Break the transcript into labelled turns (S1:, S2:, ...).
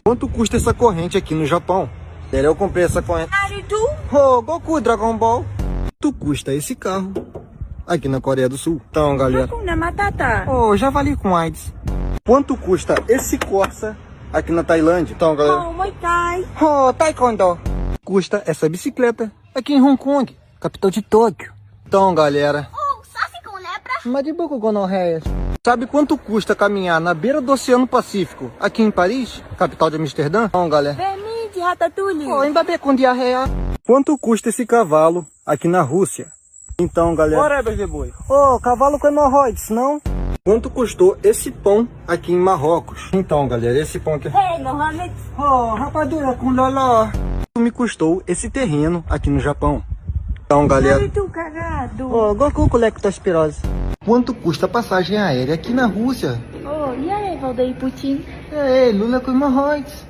S1: Quanto custa essa corrente aqui no Japão? Eu comprei essa corrente.
S2: Naruto?
S1: Oh, Goku, Dragon Ball. Quanto custa esse carro aqui na Coreia do Sul? Então, galera.
S2: Hakuna Matata.
S1: Oh, javali com AIDS. Quanto custa esse Corsa aqui na Tailândia? Então, galera.
S2: Oh, Muay Thai.
S1: Oh, Taekwondo. Custa essa bicicleta aqui em Hong Kong, capital de Tóquio. Então, galera.
S2: Oh, só com lepra?
S1: Mas de boca gonorreia. Sabe quanto custa caminhar na beira do Oceano Pacífico aqui em Paris, capital de Amsterdã? Então, galera.
S2: Verme de Ratatouille.
S1: Oh, embabê com diarreia. Quanto custa esse cavalo aqui na Rússia? Então, galera.
S3: Bora, bebê boi.
S1: Ô, cavalo com hemorroides, não? Quanto custou esse pão aqui em Marrocos? Então, galera, esse pão aqui.
S2: Hey, Mohamed.
S1: Oh, rapadura com loló. Quanto me custou esse terreno aqui no Japão? Então, galera.
S2: Naruto cagado.
S1: Oh, Goku com lectospirose. Quanto custa a passagem aérea aqui na Rússia?
S2: Oh, e aí, Valdeir Putin?
S1: Ei, Lula com hemorroides.